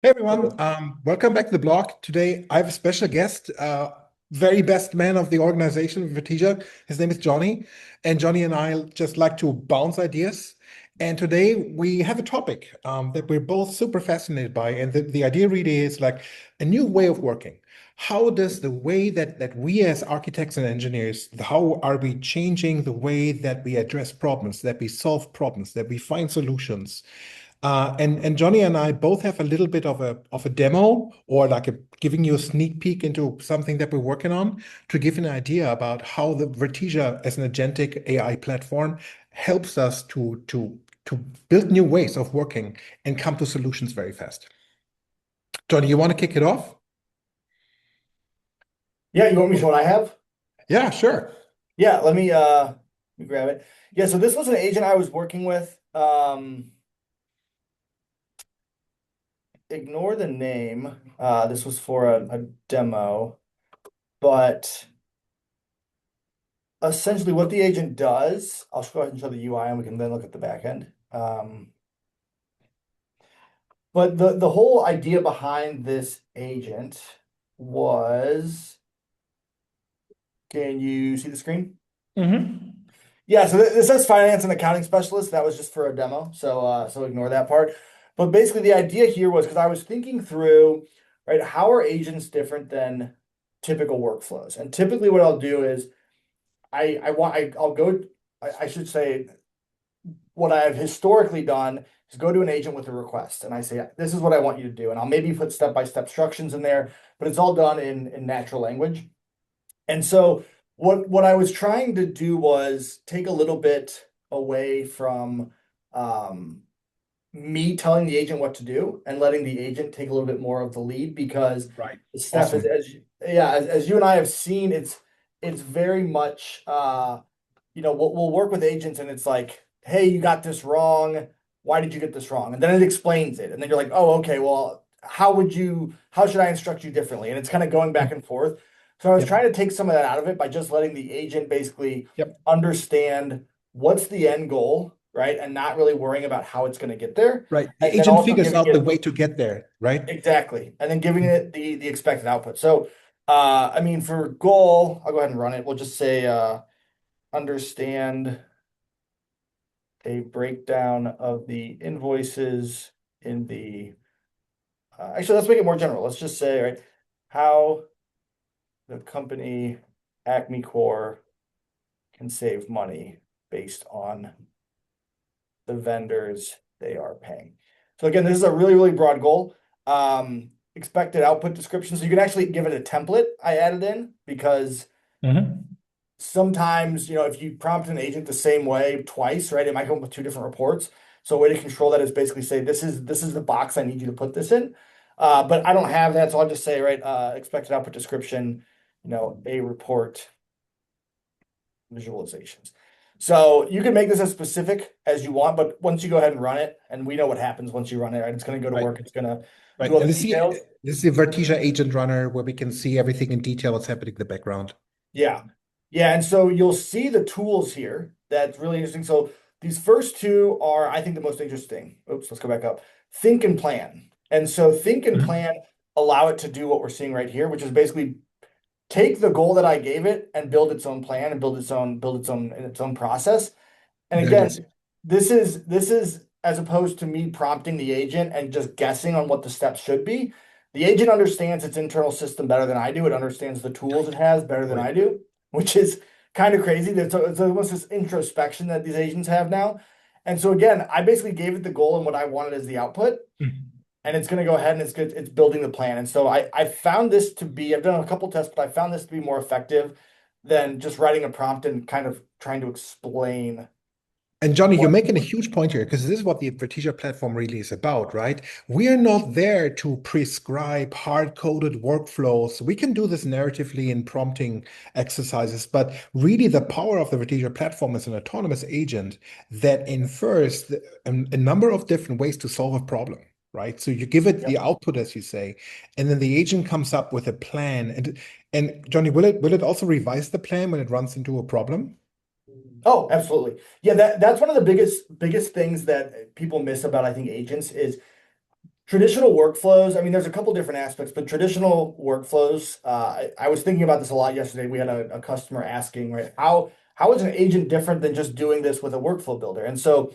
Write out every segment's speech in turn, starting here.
Hey everyone, welcome back to the blog. Today I have a special guest, very best man of the organization, Vertesia. His name is Jonny, and Jonny and I just like to bounce ideas. And today we have a topic that we're both super fascinated by, and the idea really is like a new way of working. How does the way that we as architects and engineers, how are we changing the way that we address problems, that we solve problems, that we find solutions? And Jonny and I both have a little bit of a demo or like giving you a sneak peek into something that we're working on to give an idea about how the Vertesia as an agentic AI platform helps us to build new ways of working and come to solutions very fast. Jonny, you want to kick it off? Yeah, you want me to show what I have? Yeah, sure. Yeah, let me grab it. Yeah, so this was an agent I was working with. Ignore the name. This was for a demo, but essentially what the agent does, I'll go ahead and show the UI and we can then look at the back end. But the whole idea behind this agent was, can you see the screen? Hmm. Yeah, so this says finance and accounting specialist. That was just for a demo, so ignore that part. But basically, the idea here was because I was thinking through, right, how are agents different than typical workflows? And typically, what I'll do is I'll go. I should say what I've historically done is go to an agent with a request, and I say this is what I want you to do, and I'll maybe put step-by-step instructions in there, but it's all done in natural language. And so what I was trying to do was take a little bit away from um, me telling the agent what to do and letting the agent take a little bit more of the lead because Right. Steph is Awesome. as you and I have seen, it's very much we'll work with agents and it's like, hey, you got this wrong. Why did you get this wrong? And then it explains it. And then you're like, oh, okay, well, how should I instruct you differently? And it's kind of going back and forth. So I was Yep. trying to take some of that out of it by just letting the agent basically Yep. understand what's the end goal, right? And not really worrying about how it's going to get there. Right. The And then agent also figures giving out the it way to get there, right? exactly. And then giving it the expected output. So I mean for goal, I'll go ahead and run it. We'll just say understand a breakdown of the invoices in the actually let's make it more general. Let's just say, right, how the company Acme Core can save money based on the vendors they are paying. So again, this is a really, really broad goal. Expected output description. So you can actually give it a template I added in because Hmm. sometimes, if you prompt an agent the same way twice, right, it might come up with two different reports. So a way to control that is basically say, this is the box I need you to put this in. But I don't have that, so I'll just say, right, expected output description, a report visualizations. So you can make this as specific as you want, but once you go ahead and run it, and we know what happens once you run it, right? It's going to go to Right. work. It's going to Right. do all And the details. this is the Vertesia agent runner where we can see everything in detail, what's happening in the background. Yeah. Yeah. And so you'll see the tools here. That's really interesting. So these first two are, I think, the most interesting. Oops, let's go back up. Think and plan. And so think and Mhm. plan allow it to do what we're seeing right here, which is basically take the goal that I gave it and build its own plan and build its own process. And There it is. again, this is as opposed to me prompting the agent and just guessing on what the steps should be. The agent understands its internal system better than I do. It understands the tools it has better than Right. I do, which is kind of crazy. It's almost this introspection that these agents have now. And so again, I basically gave it the goal and what I wanted as the output, Mhm. and it's going to go ahead and it's good. It's building the plan. And so I found this to be, I've done a couple tests, but I found this to be more effective than just writing a prompt and kind of trying to explain And Jonny, you're what. making a huge point here because this is what the Vertesia platform really is about, right? We are not there to prescribe hard-coded workflows. We can do this narratively in prompting exercises, but really the power of the Vertesia platform is an autonomous agent that infers a number of different ways to solve a problem, right? So you give it the Yep. output, as you say, and then the agent comes up with a plan. And Jonny, will it also revise the plan when it runs into a problem? Oh, absolutely. Yeah, that's one of the biggest things that people miss about I think agents is Traditional workflows, I mean, there's a couple different aspects, but traditional workflows, I was thinking about this a lot yesterday. We had a customer asking, right, how is an agent different than just doing this with a workflow builder? And so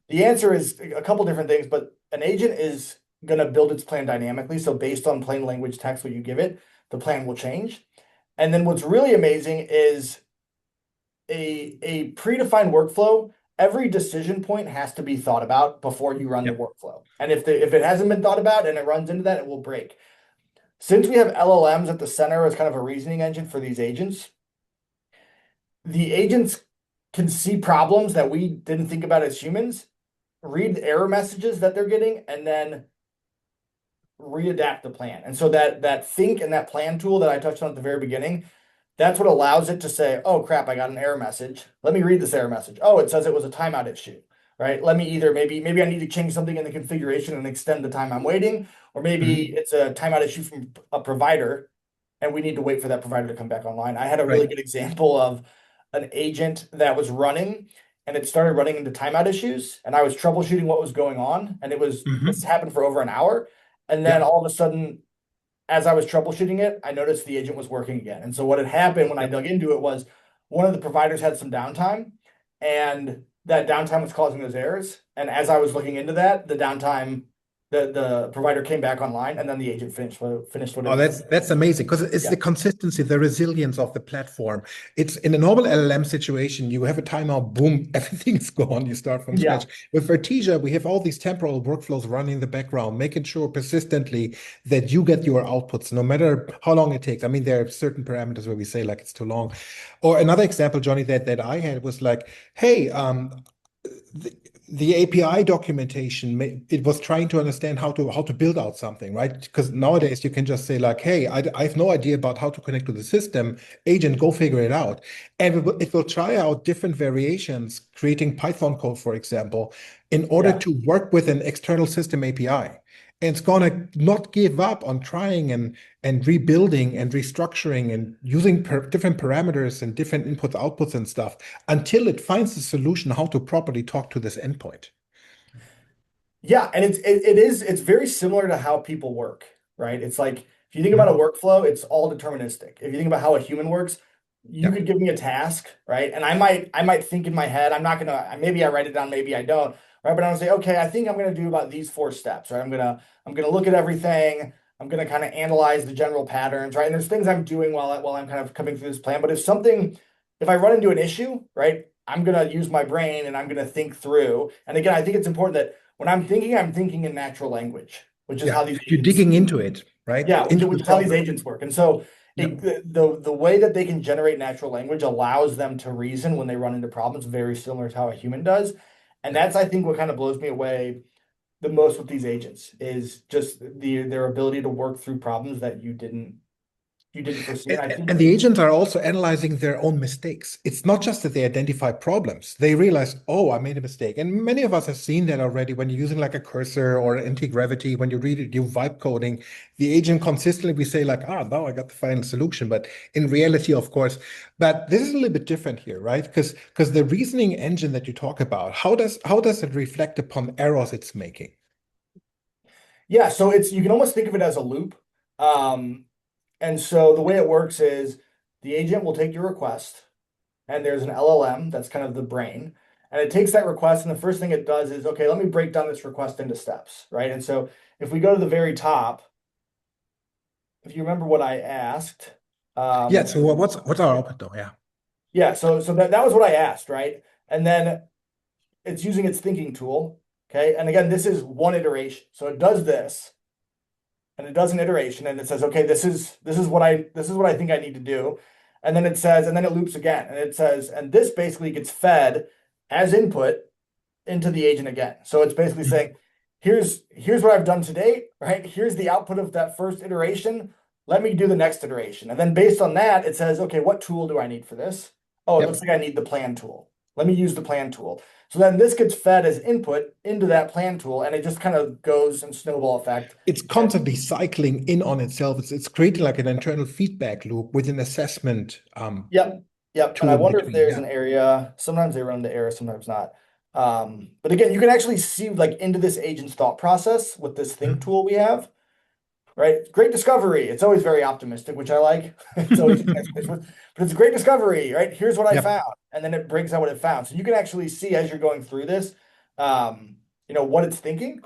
the answer is a couple different things, but an agent is going to build its plan dynamically. So based on plain language text, what you give it, the plan will change. And then what's really amazing is a predefined workflow, every decision point has to be thought about before you run the Yep. workflow. And if it hasn't been thought about and it runs into that, it will break. Since we have LLMs at the center as kind of a reasoning engine for these agents, the agents can see problems that we didn't think about as humans, read the error messages that they're getting, and then readapt the plan. And so that think and that plan tool that I touched on at the very beginning, that's what allows it to say, oh crap, I got an error message. Let me read this error message. Oh, it says it was a timeout issue, right? Let me either maybe I need to change something in the configuration and extend the time I'm waiting, or maybe Mhm. it's a timeout issue from a provider and we need to wait for that provider to come back online. I had a really Right. good example of an agent that was running and it started running into timeout issues and I was troubleshooting what was going on and this Mhm. happened for over an hour and then Yep. all of a sudden as I was troubleshooting it, I noticed the agent was working again. And so what had happened when I Yep. dug into it was one of the providers had some downtime, and that downtime was causing those errors. And as I was looking into that, the downtime, the provider came back online, and then the agent finished what it Oh, was doing. that's amazing because it's Yeah, the consistency, the resilience of the platform. It's in a normal LLM situation, you have a timeout, boom, everything is gone. You start from yeah, scratch. With Vertesia, we have all these temporal workflows running in the background, making sure persistently that you get your outputs, no matter how long it takes. I mean, there are certain parameters where we say like it's too long. Or another example, Johnny, that I had was like, hey, the, the API documentation, it was trying to understand how to build out something, right? Because nowadays you can just say like, hey, I have no idea about how to connect to the system. Agent, go figure it out. And it will try out different variations, creating Python code, for example, in order yeah. to work with an external system API. And it's gonna not give up on trying and rebuilding and restructuring and using different parameters and different inputs, outputs, and stuff until it finds the solution how to properly talk to this endpoint. Yeah, and it's very similar to how people work, right? It's like if you think about a Mhm. workflow, it's all deterministic. If you think about how a human works, you Yeah. could give me a task, right? And I might think in my head, I'm not gonna maybe I write it down, maybe I don't, right? But I'm gonna say, okay, I think I'm gonna do about these four steps, right? I'm gonna look at everything, I'm gonna kind of analyze the general patterns, right? And there's things I'm doing while I'm kind of coming through this plan, but if I run into an issue, right, I'm gonna use my brain and I'm gonna think through. And again, I think it's important that when I'm thinking in natural language, which is Yeah. how these You're agents, digging into it, right? yeah, which, Into which the is how these problem. agents work. And so Yeah. the way that they can generate natural language allows them to reason when they run into problems, very similar to how a human does. And Yeah. that's, I think, what kind of blows me away the most with these agents is just their ability to work through problems that you didn't foresee. And I think, And the agents are also analyzing their own mistakes. It's not just that they identify problems. They realize, oh, I made a mistake. And many of us have seen that already when you're using like a cursor or anti-gravity, when you read it, you vibe coding, the agent consistently we say like, ah, now I got the final solution. But in reality, of course, but this is a little bit different here, right? Because the reasoning engine that you talk about, how does it reflect upon errors it's making? yeah, so you can almost think of it as a loop. Um, and so the way it works is the agent will take your request, and there's an LLM that's kind of the brain. And it takes that request, and the first thing it does is, okay, let me break down this request into steps, right? And so if we go to the very top, if you remember what I asked, Yeah. um, So what's our output though? Yeah. yeah, so that was what I asked, right? And then it's using its thinking tool, okay? And again, this is one iteration. So it does this, and it does an iteration and it says, okay, this is what I think I need to do. And then it says, and then it loops again and it says, and this basically gets fed as input into the agent again. So it's basically Mhm. saying, here's what I've done to date, right? Here's the output of that first iteration. Let me do the next iteration. And then based on that, it says, okay, what tool do I need for this? Oh, it looks Yep. like I need the plan tool. Let me use the plan tool. So then this gets fed as input into that plan tool, and it just kind of goes in snowball effect. It's constantly cycling in on itself. It's creating like an internal feedback loop with an assessment Yep. Yep. And I tool in wonder if between. there's Yeah. an area, sometimes they run into error, sometimes not. But again, you can actually see like into this agent's thought process with this think Mhm. tool we have, right? Great discovery. It's always very optimistic, which I like. It's always, but it's a great discovery, right? Here's what I Yep. found. And then it brings out what it found. So you can actually see as you're going through this, what it's thinking.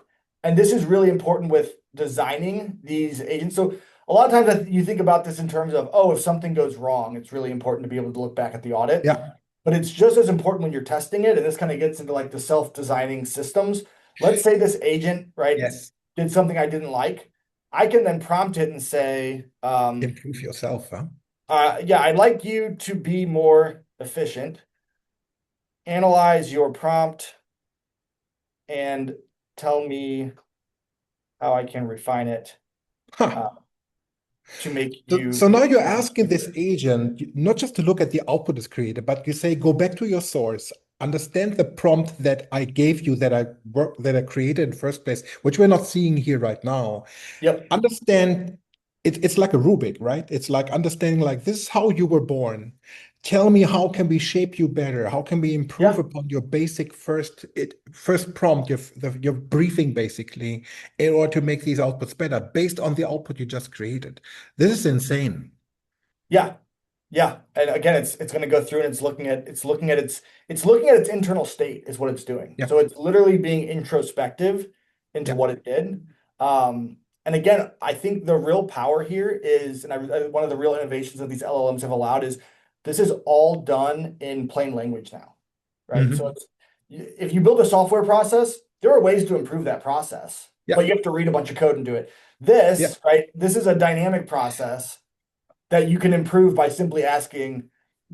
And this is really important with designing these agents. So a lot of times you think about this in terms of, oh, if something goes wrong, it's really important to be able to look back at the audit. Yeah. But it's just as important when you're testing it. And this kind of gets into like the self-designing systems. Let's say this agent, right, Yes. did something I didn't like. I can then prompt it and say, Improve yourself, huh? yeah, I'd like you to be more efficient. Analyze your prompt and tell me how I can refine it Huh. uh, to make So, you so now you're more asking this effective. agent not just to look at the output that's created, but you say, go back to your source, understand the prompt that I gave you that I created in the first place, which we're not seeing here right now. Yep. Understand it's like a Rubik, right? It's like understanding like this is how you were born. Tell me how can we shape you better? How can we improve Yeah. upon your basic first prompt, your briefing basically, in order to make these outputs better based on the output you just created. This is insane. Yeah. Yeah. And again, it's going to go through and it's looking at its internal state is what it's doing. Yeah, So it's literally being introspective into yeah, what it did. And again, I think the real power here is, and one of the real innovations that these LLMs have allowed is this is all done in plain language now, right? So hmm it's if you build a software process, there are ways to improve that process, but yeah, you have to read a bunch of code and do it. yeah. This, right? This is a dynamic process that you can improve by simply asking,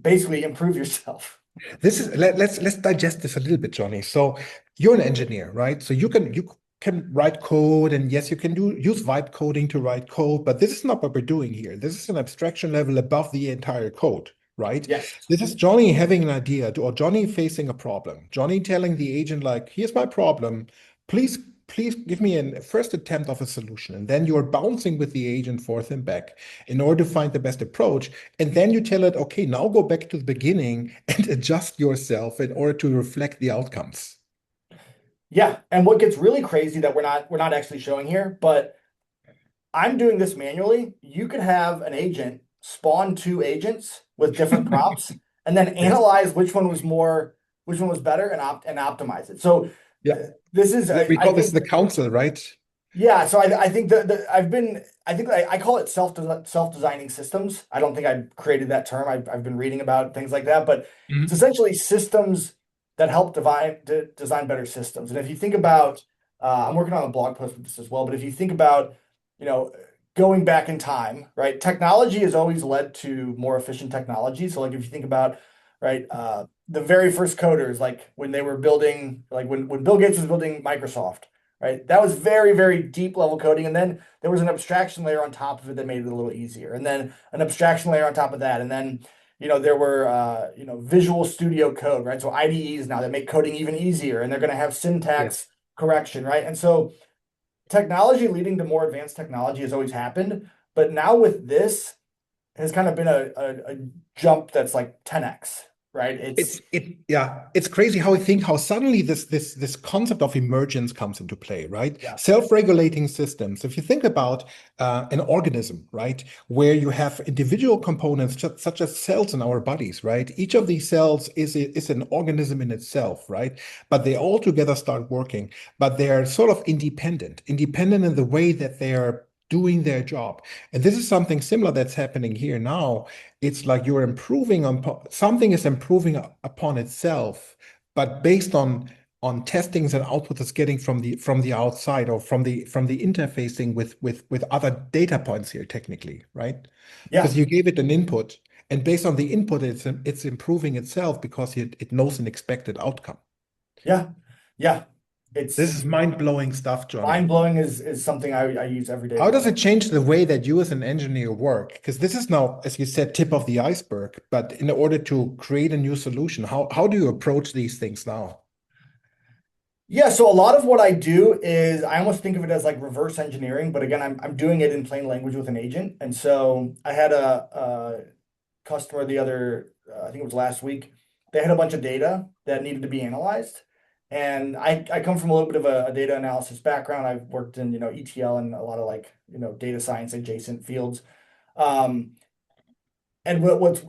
basically improve yourself. Let's digest this a little bit, Johnny. So you're an engineer, right? So you can write code, and yes, you can use vibe coding to write code, but this is not what we're doing here. This is an abstraction level above the entire code, right? Yes. This is Johnny having an idea, or Johnny facing a problem. Johnny telling the agent, like, here's my problem. Please, please give me a first attempt of a solution. And then you're bouncing with the agent forth and back in order to find the best approach. And then you tell it, okay, now go back to the beginning and adjust yourself in order to reflect the outcomes. Yeah. And what gets really crazy that we're not actually showing here, but I'm doing this manually. You could have an agent spawn two agents with different prompts and then Yes. analyze which one was better and optimize it. So Yeah. this is We I call this think the council, right? yeah, so I think that I think I call it self-designing systems. I don't think I created that term. I've been reading about things like that, but it's Mhm. essentially systems that help design better systems. And if you think about, I'm working on a blog post with this as well, but if you think about, you know, going back in time, right? Technology has always led to more efficient technology. So like if you think about, right, the very first coders, like when they were building, like when Bill Gates was building Microsoft, right? That was very, very deep level coding. And then there was an abstraction layer on top of it that made it a little easier. And then an abstraction layer on top of that. And then, there were, Visual Studio Code, right? So IDEs now that make coding even easier and they're going to have Yes. syntax correction, right? And so technology leading to more advanced technology has always happened. But now with this has kind of been a jump that's like 10x, right? It's crazy how we think how suddenly this concept of emergence comes into play, right? Yeah. Self-regulating systems. If you think about an organism, right, where you have individual components such as cells in our bodies, right? Each of these cells is an organism in itself, right? But they all together start working, but they are sort of independent in the way that they are doing their job. And this is something similar that's happening here now. It's like you're improving on something is improving upon itself, but based on testings and outputs it's getting from the outside or from the interfacing with other data points here technically, right? Yeah. Because you gave it an input, and based on the input, it's improving itself because it knows an expected outcome. Yeah. Yeah. This It's is mind-blowing stuff, mind Johnny. blowing is something I use every day of How my does life. it change the way that you as an engineer work? Because this is now, as you said, tip of the iceberg. But in order to create a new solution, how do you approach these things now? Yeah, so a lot of what I do is I almost think of it as like reverse engineering, but again, I'm doing it in plain language with an agent. And so I had a customer the other, I think it was last week. They had a bunch of data that needed to be analyzed, And I come from a little bit of a data analysis background. I've worked in, ETL and a lot of like, data science adjacent fields. Um, and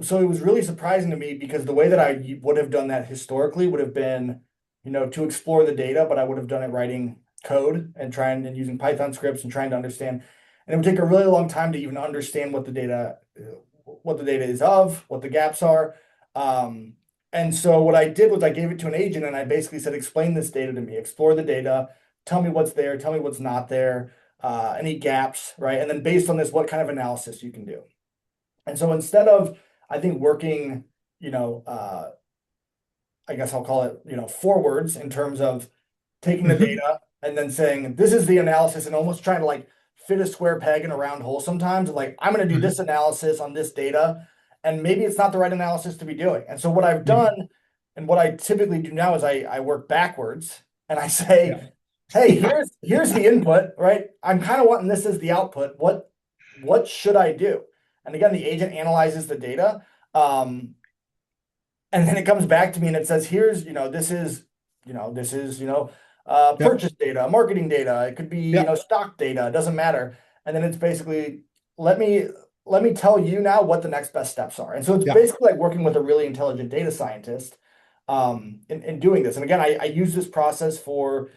so it was really surprising to me because the way that I would have done that historically would have been, to explore the data, but I would have done it writing code and trying and using Python scripts and trying to understand. And it would take a really long time to even understand what the data is of, what the gaps are. Um, and so what I did was I gave it to an agent and I basically said, explain this data to me, explore the data, tell me what's there, tell me what's not there, any gaps, right? And then based on this, what kind of analysis you can do. And so instead of, I think, working, you know, uh, I guess I'll call it, forwards in terms of taking the Mhm. data and then saying, this is the analysis and almost trying to like fit a square peg in a round hole sometimes. Like, I'm going to do this Mhm. analysis on this data, and maybe it's not the right analysis to be doing. And so what I've Mhm. done and what I typically do now is I work backwards and I Yeah. say, hey, Yeah. here's the input, right? I'm kind of wanting this as the output. What should I do? And again, the agent analyzes the data. And then it comes back to me and it says, here's, this is, Yeah. purchase data, marketing data. It could be, Yeah. stock data. It doesn't matter. And then it's basically, let me let me tell you now what the next best steps are. And so it's Yeah. basically like working with a really intelligent data scientist in doing this. And again, I use this process for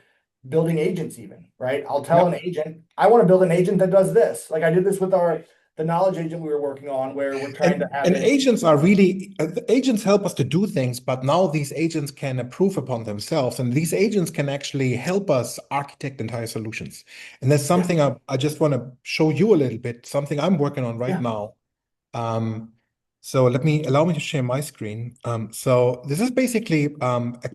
building agents even, right? I'll tell Yeah. an agent, I want to build an agent that does this. Like I did this with the knowledge agent we were working on where we're trying to have And it. agents are really the agents help us to do things, but now these agents can improve upon themselves, and these agents can actually help us architect entire solutions. And that's Yeah, something I just want to show you a little bit, something I'm working on right yeah, now. Um, so allow me to share my screen. So this is basically a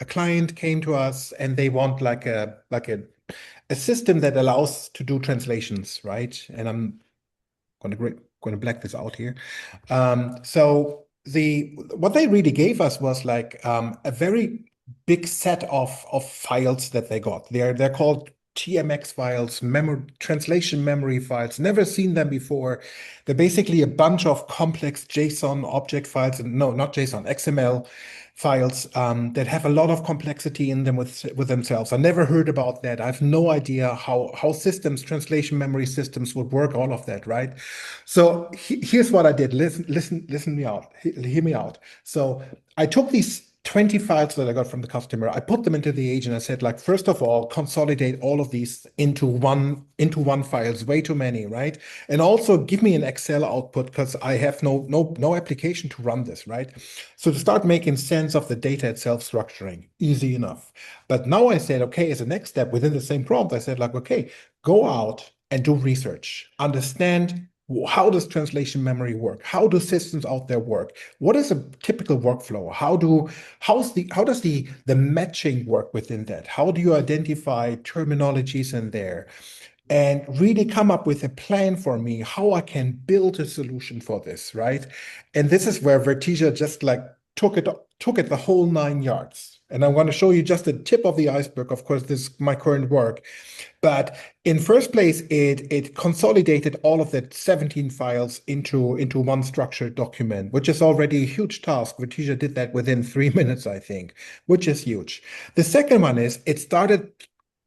client came to us and they want a system that allows to do translations, right? And I'm going to black this out here. So what they really gave us was like a very big set of files that they got. They're called TMX files, memory translation memory files. Never seen them before. They're basically a bunch of complex JSON object files, and no, not JSON, XML files that have a lot of complexity in them with themselves. I never heard about that. I have no idea how systems, translation memory systems would work, all of that, right? So here's what I did. Listen me out. Hear me out. So I took these 20 files that I got from the customer. I put them into the agent. I said, like, first of all, consolidate all of these into one file. It's way too many, right? And also give me an Excel output because I have no application to run this, right? So to start making sense of the data itself, structuring, easy enough. But now I said, okay, as a next step within the same prompt, I said, like, okay, go out and do research. Understand how does translation memory work? How do systems out there work? What is a typical workflow? How does the matching work within that? How do you identify terminologies in there? And really come up with a plan for me how I can build a solution for this, right? And this is where Vertesia just like took it the whole 9 yards. And I want to show you just the tip of the iceberg. Of course, this is my current work. But in first place, it consolidated all of that 17 files into one structured document, which is already a huge task. Vertesia did that within 3 minutes, I think, which is huge. The second one is it started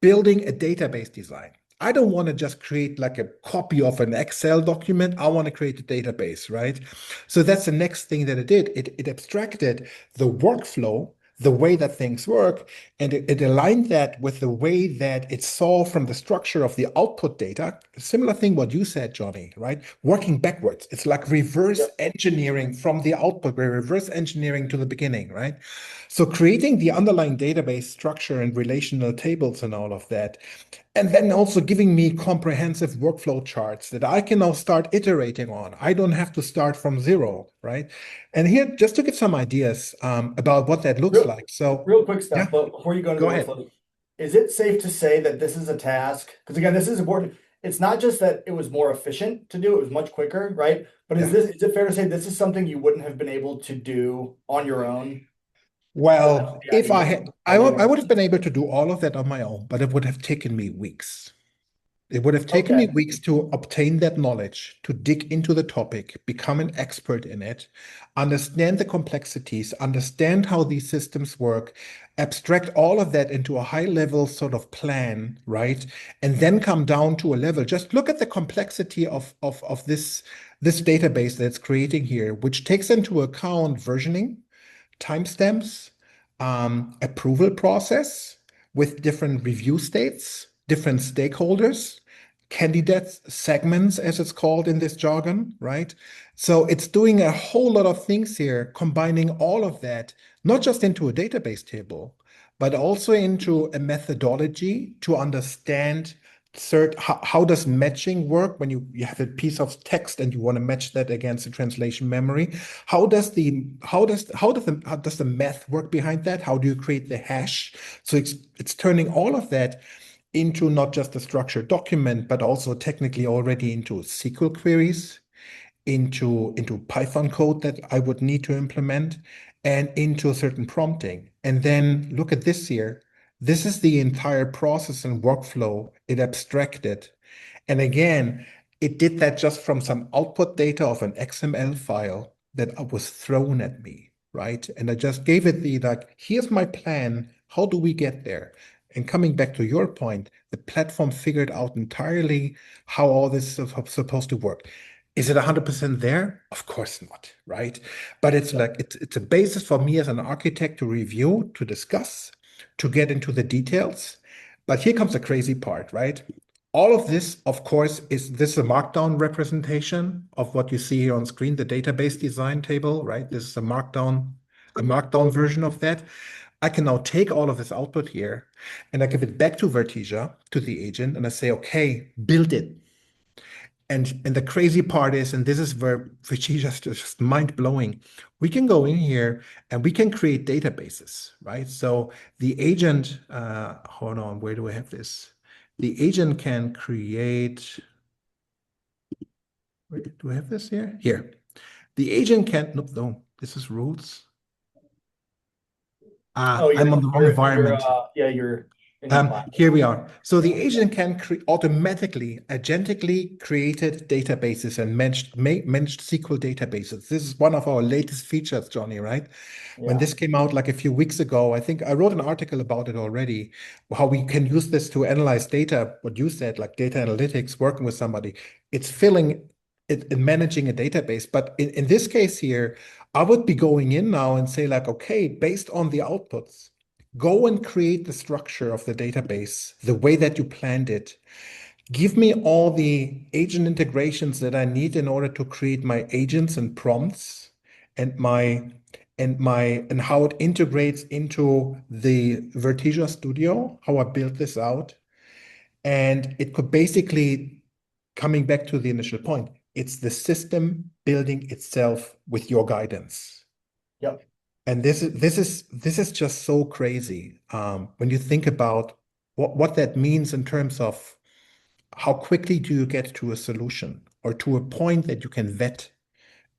building a database design. I don't want to just create like a copy of an Excel document. I want to create a database, right? So that's the next thing that it did. It abstracted the workflow, the way that things work, and it aligned that with the way that it saw from the structure of the output data. Similar thing what you said, Jonny, right? Working backwards. It's like reverse yeah. engineering from the output. We're reverse engineering to the beginning, right? So creating the underlying database structure and relational tables and all of that. And then also giving me comprehensive workflow charts that I can now start iterating on. I don't have to start from zero, right? And here, just to give some ideas about what that looks Real, like. So, real quick yeah, stuff, but before you go into go the ahead. workflow, is it safe to say that this is a task? Because again, this is important. It's not just that it was more efficient to do, it was much quicker, right? But Yeah. is it fair to say this is something you wouldn't have been able to do on your own without Well, the if I idea had, by I doing would this? have been able to do all of that on my own, but it would have taken me weeks. It would have taken me Okay. weeks to obtain that knowledge, to dig into the topic, become an expert in it, understand the complexities, understand how these systems work, abstract all of that into a high level sort of plan, right? And then come down to a level. Just look at the complexity of this database that's creating here, which takes into account versioning, timestamps, approval process with different review states, different stakeholders, candidates, segments, as it's called in this jargon, right? So it's doing a whole lot of things here, combining all of that, not just into a database table, but also into a methodology to understand how does matching work when you have a piece of text and you want to match that against the translation memory. How does the math work behind that? How do you create the hash? So it's turning all of that into not just a structured document, but also technically already into SQL queries, into Python code that I would need to implement, and into a certain prompting. And then look at this here. This is the entire process and workflow it abstracted. And again, it did that just from some output data of an XML file that was thrown at me, right? And I just gave it the like, here's my plan. How do we get there? And coming back to your point, the platform figured out entirely how all this is supposed to work. Is it 100% there? Of course not, right? But it's Yep. like it's a basis for me as an architect to review, to discuss, to get into the details. But here comes the crazy part, right? All of this, of course, is this a markdown representation of what you see here on screen, the database design table, right? This is a markdown version of that. I can now take all of this output here and I give it back to Vertesia, to the agent, and I say, okay, build it. And the crazy part is, and this is where Vertesia is just mind-blowing, we can go in here and we can create databases, right? So the agent, hold on, where do I have this? The agent can create, wait, do I have this here? Here. The agent can, nope, no, this is rules. Oh, I'm on the wrong environment. yeah, you're in your class. Here we are. So the Yeah. agent can automatically, agentically created databases and managed SQL databases. This is one of our latest features, Jonny, right? When Yeah. this came out like a few weeks ago, I think I wrote an article about it already, how we can use this to analyze data, what you said, like data analytics, working with somebody. It's filling it and managing a database. But in this case here, I would be going in now and say like, okay, based on the outputs, go and create the structure of the database the way that you planned it. Give me all the agent integrations that I need in order to create my agents and prompts and and how it integrates into the Vertesia Studio, how I built this out. And it could basically, coming back to the initial point, it's the system building itself with your guidance. Yep. And this is just so crazy when you think about what that means in terms of how quickly do you get to a solution or to a point that you can vet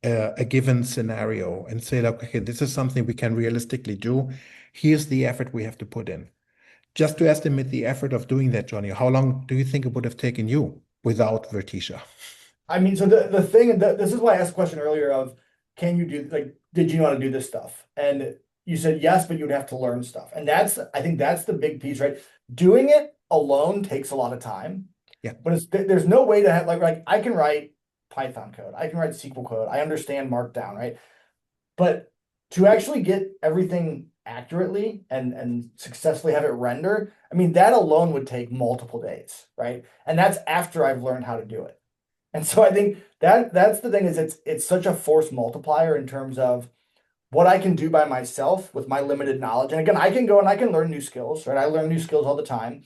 a given scenario and say, like, okay, this is something we can realistically do. Here's the effort we have to put in. Just to estimate the effort of doing that, Jonny, how long do you think it would have taken you without Vertesia? I mean, so the thing that this is why I asked the question earlier of can you do like did you know how to do this stuff? And you said yes, but you'd have to learn stuff. And that's I think that's the big piece, right? Doing it alone takes a lot of time, Yeah, but there's no way to have like I can write Python code, I can write SQL code, I understand Markdown, right? But to actually get everything accurately and successfully have it render, I mean, that alone would take multiple days, right? And that's after I've learned how to do it. And so I think that's the thing is it's such a force multiplier in terms of what I can do by myself with my limited knowledge. And again, I can go and I can learn new skills, right? I learn new skills all the time.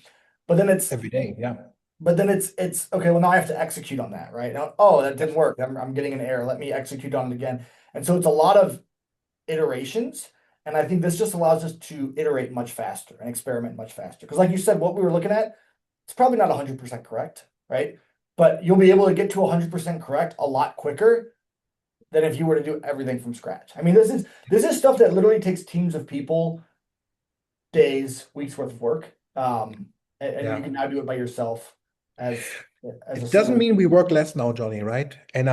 But then it's every day. Yeah, it's okay, well now I have to execute on that, right? Now, oh, that didn't work. I'm getting an error. Let me execute on it again. And so it's a lot of iterations. And I think this just allows us to iterate much faster and experiment much faster. Because like you said, what we were looking at, it's probably not 100% correct, right? But you'll be able to get to 100% correct a lot quicker than if you were to do everything from scratch. I mean, this is stuff that literally takes teams of people, days, weeks worth of work. And you yeah. can now do it by yourself as a It doesn't solution. mean we work less now, Johnny, right? And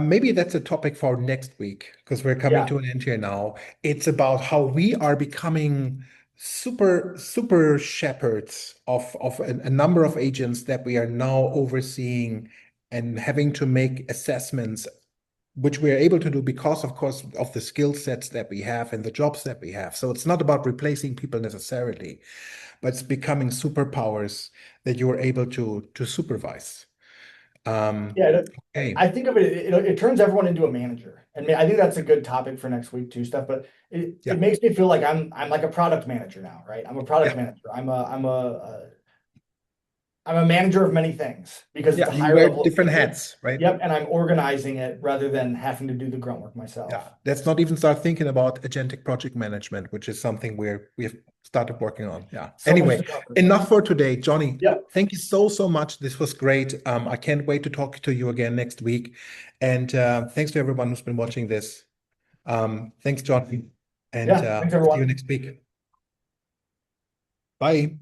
maybe that's a topic for next week because we're coming Yeah. to an end here now. It's about how we are becoming super shepherds of a number of agents that we are now overseeing and having to make assessments, which we are able to do because, of course, of the skill sets that we have and the jobs that we have. So it's not about replacing people necessarily, but it's becoming superpowers that you are able to supervise. Yeah, Okay. I think of it turns everyone into a manager. And I think that's a good topic for next week too, stuff. But it Yeah. makes me feel like I'm like a product manager now, right? I'm a product Yeah. manager. I'm a manager of many things because it's Yeah. a You higher wear level of different thinking. hats, right? Yep, and I'm organizing it rather than having to do the grunt work Yeah. myself. Let's not even start thinking about agentic project management, which is something we've started working on. Yeah. So much Anyway, to cover. enough for today, Johnny. Yep. Thank you so much. This was great. I can't wait to talk to you again next week. And thanks to everyone who's been watching this. Thanks, Johnny. And Yeah. Thanks, see you everyone. next week. Bye.